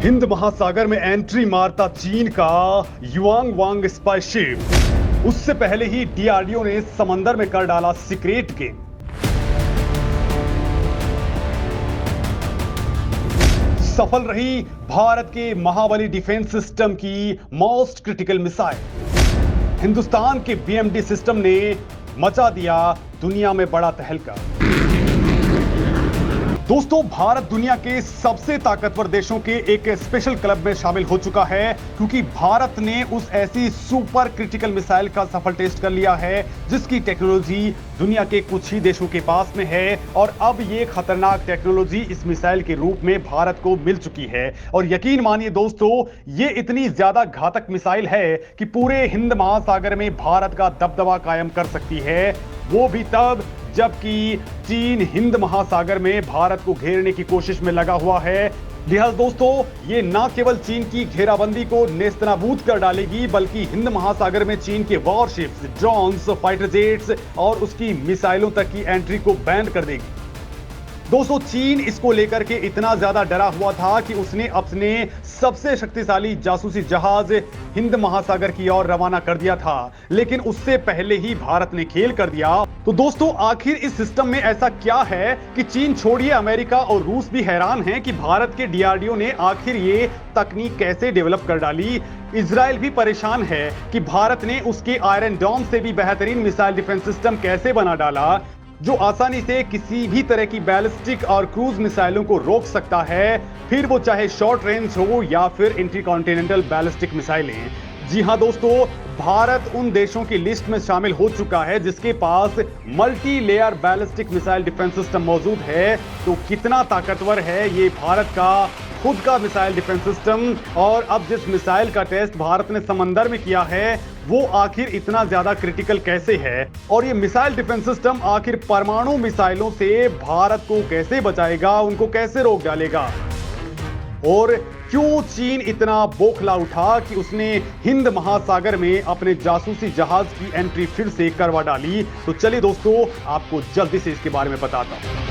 हिंद महासागर में एंट्री मारता चीन का युआंग वांग स्पाईशिप। उससे पहले ही डीआरडीओ ने समंदर में कर डाला सीक्रेट गेम। सफल रही भारत के महाबली डिफेंस सिस्टम की मोस्ट क्रिटिकल मिसाइल। हिंदुस्तान के बीएमडी सिस्टम ने मचा दिया दुनिया में बड़ा तहलका। दोस्तों, भारत दुनिया के सबसे ताकतवर देशों के एक स्पेशल क्लब में शामिल हो चुका है, क्योंकि भारत ने उस ऐसी सुपर क्रिटिकल मिसाइल का सफल टेस्ट कर लिया है जिसकी टेक्नोलॉजी दुनिया के कुछ ही देशों के पास में है। और अब ये खतरनाक टेक्नोलॉजी इस मिसाइल के रूप में भारत को मिल चुकी है। और यकीन मानिए दोस्तों, ये इतनी ज्यादा घातक मिसाइल है कि पूरे हिंद महासागर में भारत का दबदबा कायम कर सकती है, वो भी तब जबकि चीन हिंद महासागर में भारत को घेरने की कोशिश में लगा हुआ है। लिहाजा दोस्तों, ये ना केवल चीन की घेराबंदी को नेस्तनाबूद कर डालेगी, बल्कि हिंद महासागर में चीन के वॉरशिप्स, ड्रोन्स, फाइटर जेट्स और उसकी मिसाइलों तक की एंट्री को बैन कर देगी। दोस्तों, चीन इसको लेकर के इतना ज्यादा डरा हुआ था कि उसने अपने सबसे शक्तिशाली जासूसी जहाज हिंद महासागर की ओर रवाना कर दिया था, लेकिन उससे पहले ही भारत ने खेल कर दिया। तो दोस्तों, आखिर इस सिस्टम में ऐसा क्या है कि चीन छोड़िए, अमेरिका और रूस भी हैरान हैं कि भारत के डीआरडीओ ने आखिर ये तकनीक कैसे डेवलप कर डाली। इजराइल भी परेशान है कि भारत ने उसके आयरन डोम से भी बेहतरीन मिसाइल डिफेंस सिस्टम कैसे बना डाला, जो आसानी से किसी भी तरह की बैलिस्टिक और क्रूज मिसाइलों को रोक सकता है, फिर वो चाहे शॉर्ट रेंज हो या फिर इंटरकॉन्टिनेंटल बैलिस्टिक मिसाइलें। जी हां दोस्तों, भारत उन देशों की लिस्ट में शामिल हो चुका है जिसके पास multi layer ballistic missile defence system मौजूद है। तो कितना ताकतवर है ये भारत का खुद का मिसाइल डिफेंस सिस्टम, और अब जिस मिसाइल का टेस्ट भारत ने समंदर में किया है वो आखिर इतना ज्यादा क्रिटिकल कैसे है, और ये मिसाइल डिफेंस सिस्टम आखिर परमाणु मिसाइलों से भारत को कैसे बचाएगा, उनको कैसे रोक डालेगा, और क्यों चीन इतना बौखला उठा कि उसने हिंद महासागर में अपने जासूसी जहाज की एंट्री फिर से करवा डाली। तो चलिए दोस्तों, आपको जल्दी से इसके बारे में बताता हूं।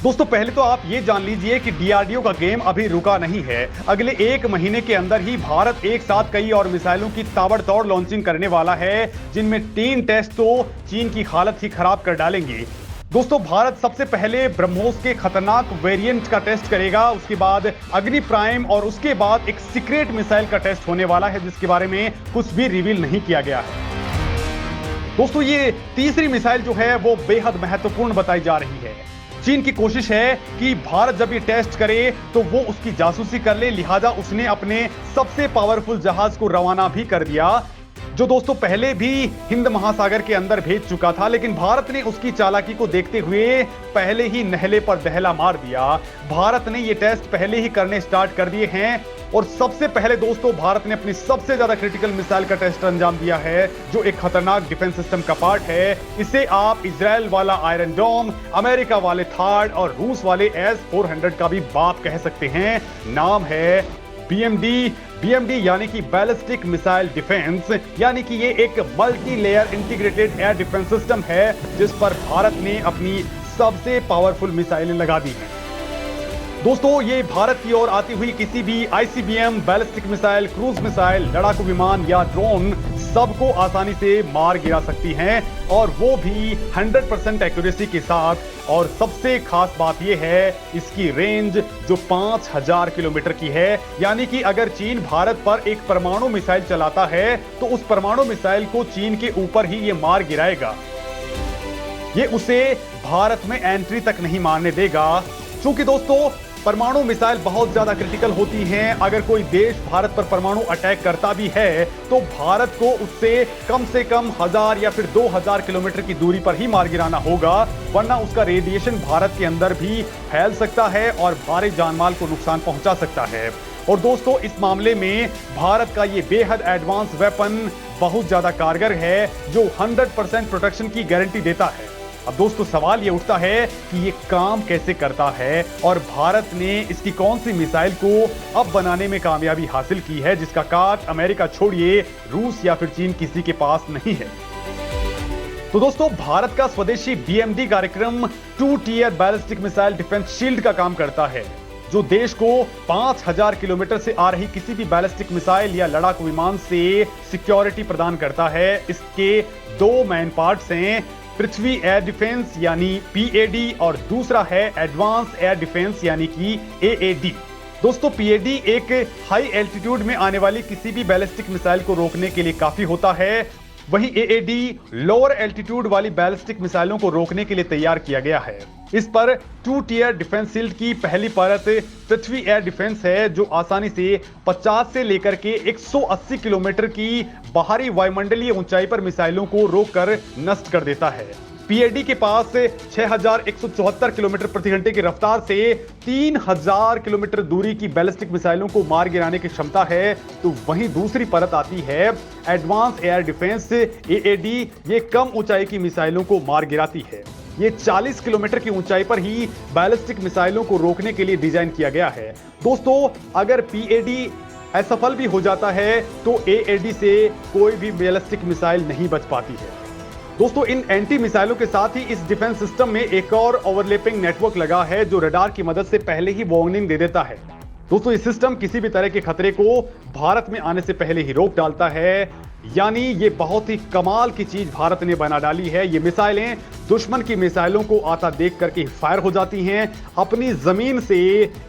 दोस्तों, पहले तो आप ये जान लीजिए कि डीआरडीओ का गेम अभी रुका नहीं है। अगले 1 महीने के अंदर ही भारत एक साथ कई और मिसाइलों की ताबड़तोड़ लॉन्चिंग करने वाला है, जिनमें 3 टेस्ट तो चीन की हालत ही खराब कर डालेंगे। दोस्तों, भारत सबसे पहले ब्रह्मोस के खतरनाक वेरिएंट का टेस्ट करेगा, उसके बाद अग्नि प्राइम, और उसके बाद एक सीक्रेट मिसाइल का टेस्ट होने वाला है जिसके बारे में कुछ भी रिवील नहीं किया गया है। दोस्तों, ये तीसरी मिसाइल जो है वो बेहद महत्वपूर्ण बताई जा रही है। चीन की कोशिश है कि भारत जब ये टेस्ट करे तो वो उसकी जासूसी कर ले, लिहाजा उसने अपने सबसे पावरफुल जहाज को रवाना भी कर दिया, जो दोस्तों पहले भी हिंद महासागर के अंदर भेज चुका था, लेकिन भारत ने उसकी चालाकी को देखते हुए पहले ही नहले पर दहला मार दिया। भारत ने ये टेस्ट पहले ही करने स्टार्ट कर दिए हैं, और सबसे पहले दोस्तों भारत ने अपनी सबसे ज्यादा क्रिटिकल मिसाइल का टेस्ट अंजाम दिया है, जो एक खतरनाक डिफेंस सिस्टम का पार्ट है। इसे आप इजराइल वाला आयरन डोम, अमेरिका वाले थार्ड और रूस वाले S-400 का भी बाप कह सकते हैं। नाम है बीएमडी यानी कि बैलिस्टिक मिसाइल डिफेंस, यानी कि ये एक multi layer integrated air defence system है जिस पर भारत ने अपनी सबसे पावरफुल मिसाइलें लगा दी हैं। दोस्तों, ये भारत की ओर आती हुई किसी भी ICBM, ballistic missile, cruise missile, लड़ाकू विमान या ड्रोन सबको आसानी से मार गिरा सकती हैं, और वो भी 100% एक्यूरेसी के साथ। और सबसे खास बात यह है इसकी रेंज जो 5000 किलोमीटर की है, यानी कि अगर चीन भारत पर एक परमाणु मिसाइल चलाता है तो उस परमाणु मिसाइल को चीन के ऊपर ही ये मार गिराएगा, ये उसे भारत में एंट्री तक नहीं मारने देगा। क्योंकि दोस्तों, परमाणु मिसाइल बहुत ज्यादा क्रिटिकल होती हैं। अगर कोई देश भारत पर परमाणु अटैक करता भी है तो भारत को उससे कम से कम 1000 या फिर 2000 किलोमीटर की दूरी पर ही मार गिराना होगा, वरना उसका रेडिएशन भारत के अंदर भी फैल सकता है और भारी जानमाल को नुकसान पहुंचा सकता है। और दोस्तों, इस मामले में भारत का ये बेहद एडवांस वेपन बहुत ज्यादा कारगर है, जो 100% प्रोटेक्शन की गारंटी देता है। अब दोस्तों, सवाल ये उठता है कि ये काम कैसे करता है, और भारत ने इसकी कौन सी मिसाइल को अब बनाने में कामयाबी हासिल की है जिसका काट अमेरिका छोड़िए रूस या फिर चीन किसी के पास नहीं है। तो दोस्तों, भारत का स्वदेशी बीएमडी कार्यक्रम 2 tier ballistic missile defence shield का काम करता है, जो देश को 5000 किलोमीटर से आ रही किसी भी बैलिस्टिक मिसाइल या लड़ाकू विमान से सिक्योरिटी प्रदान करता है। इसके दो मेन पार्ट्स हैं, पृथ्वी एयर डिफेंस यानी पीएडी और दूसरा है एडवांस एयर डिफेंस यानी कि एएडी। दोस्तों, पीएडी एक हाई एल्टीट्यूड में आने वाली किसी भी बैलिस्टिक मिसाइल को रोकने के लिए काफी होता है, वहीं एएडी लोअर एल्टीट्यूड वाली बैलिस्टिक मिसाइलों को रोकने के लिए तैयार किया गया है। इस पर 2 टियर डिफेंस शील्ड की पहली परत पृथ्वी एयर डिफेंस है, जो आसानी से 50 से लेकर के 180 किलोमीटर की बाहरी वायुमंडलीय ऊंचाई पर मिसाइलों को रोककर नष्ट कर देता है। पीएडी के पास 6174 किलोमीटर प्रति घंटे की रफ्तार से 3000 किलोमीटर दूरी की बैलिस्टिक मिसाइलों को मार गिराने की क्षमता है। तो वहीं दूसरी परत आती है एडवांस एयर डिफेंस एएडी। ये कम ऊंचाई की मिसाइलों को मार गिराती है। ये 40 किलोमीटर की ऊंचाई पर ही बैलिस्टिक मिसाइलों को रोकने के लिए डिजाइन किया गया है। दोस्तों, अगर पीएडी असफल भी हो जाता है तो एएडी से कोई भी बैलिस्टिक मिसाइल नहीं बच पाती है। दोस्तों, इन एंटी मिसाइलों के साथ ही इस डिफेंस सिस्टम में एक और ओवरलैपिंग नेटवर्क लगा है, जो रडार की मदद से पहले ही वार्निंग दे देता है। दोस्तों, इस सिस्टम किसी भी तरह के खतरे को भारत में आने से पहले ही रोक डालता है। यानी ये बहुत ही कमाल की चीज भारत ने बना डाली है। ये मिसाइलें दुश्मन की मिसाइलों को आता देख करके फायर हो जाती हैं। अपनी जमीन से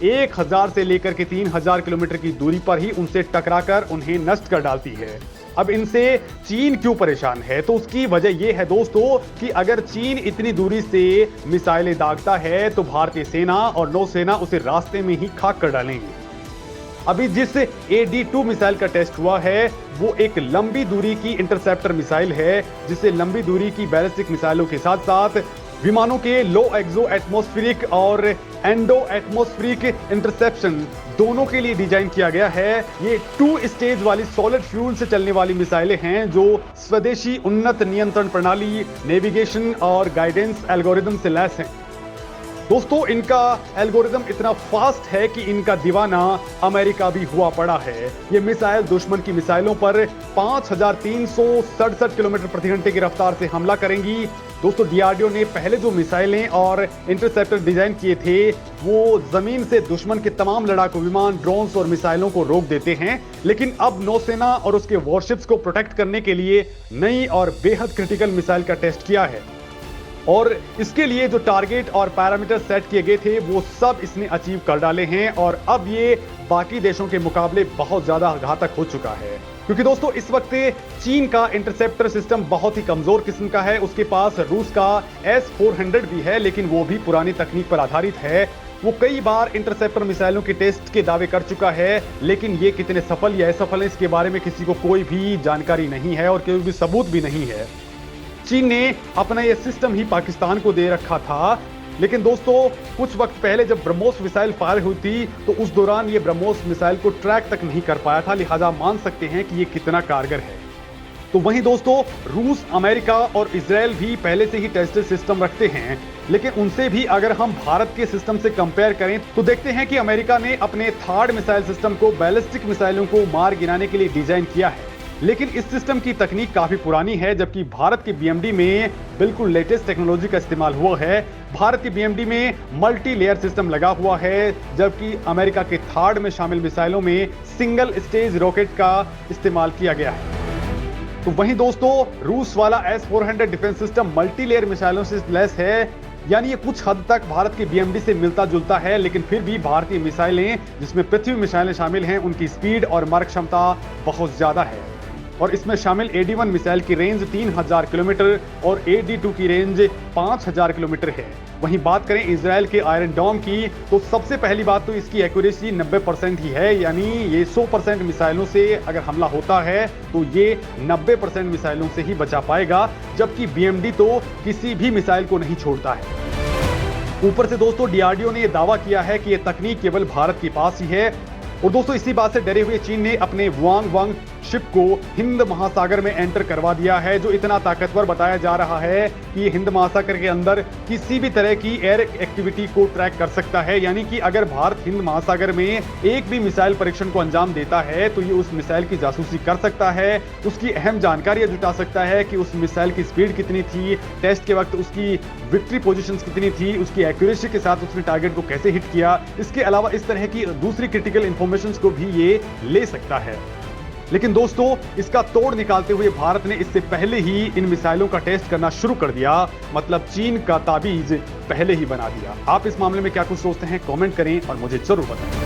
1000 से लेकर के 3000 किलोमीटर की दूरी पर ही उनसे टकराकर उन्हें नष्ट कर डालती है। अब इनसे चीन क्यों परेशान है? तो उसकी वजह यह है दोस्तों कि अगर चीन इतनी दूरी से मिसाइलें दागता है तो भारतीय सेना और नौसेना उसे रास्ते में ही खाक कर डालेंगे। अभी जिस AD-2 मिसाइल का टेस्ट हुआ है वो एक लंबी दूरी की इंटरसेप्टर मिसाइल है, जिसे लंबी दूरी की बैलिस्टिक मिसाइलों के साथ साथ विमानों के लो एक्सो एटमॉस्फेरिक और एंडो एटमॉस्फेरिक इंटरसेप्शन दोनों के लिए डिजाइन किया गया है। ये 2 स्टेज वाली सॉलिड फ्यूल से चलने वाली मिसाइलें हैं, जो स्वदेशी उन्नत नियंत्रण प्रणाली, नेविगेशन और गाइडेंस एल्गोरिदम से लैस हैं। दोस्तों, इनका एल्गोरिदम इतना फास्ट है कि इनका दीवाना अमेरिका भी हुआ पड़ा है। ये मिसाइल दुश्मन की मिसाइलों पर 5367 किलोमीटर प्रति घंटे की रफ्तार से हमला करेंगी। दोस्तों, डीआरडीओ ने पहले जो मिसाइलें और इंटरसेप्टर डिजाइन किए थे वो जमीन से दुश्मन के तमाम लड़ाकू विमान, ड्रोन्स और मिसाइलों को रोक देते हैं, लेकिन अब नौसेना और उसके वॉरशिप्स को प्रोटेक्ट करने के लिए नई और बेहद क्रिटिकल मिसाइल का टेस्ट किया है। और इसके लिए जो टारगेट और पैरामीटर सेट किए गए थे वो सब इसने अचीव कर डाले हैं और अब ये बाकी देशों के मुकाबले बहुत ज्यादा घातक हो चुका है। क्योंकि दोस्तों, इस वक्त चीन का इंटरसेप्टर सिस्टम बहुत ही कमजोर किस्म का है। उसके पास रूस का S-400 भी है, लेकिन वो भी पुरानी तकनीक पर आधारित है। वो कई बार इंटरसेप्टर मिसाइलों के टेस्ट के दावे कर चुका है, लेकिन ये कितने सफल या असफल है इसके बारे में किसी को कोई भी जानकारी नहीं है और कोई भी सबूत भी नहीं है। चीन ने अपना यह सिस्टम ही पाकिस्तान को दे रखा था, लेकिन दोस्तों कुछ वक्त पहले जब ब्रह्मोस मिसाइल फायर हुई थी तो उस दौरान ये ब्रह्मोस मिसाइल को ट्रैक तक नहीं कर पाया था, लिहाजा मान सकते हैं कि ये कितना कारगर है। तो वहीं दोस्तों, रूस, अमेरिका और इजराइल भी पहले से ही टेस्टेड सिस्टम रखते हैं, लेकिन उनसे भी अगर हम भारत के सिस्टम से कंपेयर करें तो देखते हैं कि अमेरिका ने अपने थर्ड मिसाइल सिस्टम को बैलिस्टिक मिसाइलों को मार गिराने के लिए डिजाइन किया है, लेकिन इस सिस्टम की तकनीक काफी पुरानी है, जबकि भारत के बीएमडी में बिल्कुल लेटेस्ट टेक्नोलॉजी का इस्तेमाल हुआ है। भारत के बीएमडी में मल्टी लेयर सिस्टम लगा हुआ है, जबकि अमेरिका के थर्ड में शामिल मिसाइलों में सिंगल स्टेज रॉकेट का इस्तेमाल किया गया है। तो वहीं दोस्तों, रूस वाला S-400 defence system multi layer मिसाइलों से लैस है, यानी ये कुछ हद तक भारत के बीएमडी से मिलता जुलता है, लेकिन फिर भी भारतीय मिसाइलें जिसमें पृथ्वी मिसाइलें शामिल हैं उनकी स्पीड और मारक क्षमता बहुत ज्यादा है। और इसमें शामिल AD-1 मिसाइल की रेंज 3000 किलोमीटर और AD-2 की रेंज 5000 किलोमीटर है। वहीं बात करें इजराइल के आयरन डोम की, तो सबसे पहली बात तो इसकी एक्यूरेसी 90% ही है, यानी ये 100% मिसाइलों से अगर हमला होता है तो ये 90% मिसाइलों से ही बचा पाएगा, जबकि बीएमडी तो किसी भी मिसाइल को नहीं छोड़ता है। ऊपर से दोस्तों, डीआरडीओ ने यह दावा किया है कि यह तकनीक केवल भारत के पास ही है। और दोस्तों, इसी बात से डरे हुए चीन ने अपने वांग शिप को हिंद महासागर में एंटर करवा दिया है, जो इतना ताकतवर बताया जा रहा है कि ये हिंद महासागर के अंदर किसी भी तरह की एयर एक्टिविटी को ट्रैक कर सकता है। यानी कि अगर भारत हिंद महासागर में एक भी मिसाइल परीक्षण को अंजाम देता है तो ये उस मिसाइल की जासूसी कर सकता है, उसकी अहम जानकारियां जुटा सकता है कि उस मिसाइल की स्पीड कितनी थी, टेस्ट के वक्त उसकी विक्ट्री पोजीशंस कितनी थी, उसकी एक्यूरेसी के साथ उसने टारगेट को कैसे हिट किया। इसके अलावा इस तरह की दूसरी क्रिटिकल इंफॉर्मेशंस को भी ये ले सकता है। लेकिन दोस्तों, इसका तोड़ निकालते हुए भारत ने इससे पहले ही इन मिसाइलों का टेस्ट करना शुरू कर दिया। मतलब चीन का ताबीज पहले ही बना दिया। आप इस मामले में क्या कुछ सोचते हैं, कमेंट करें और मुझे जरूर बताएं।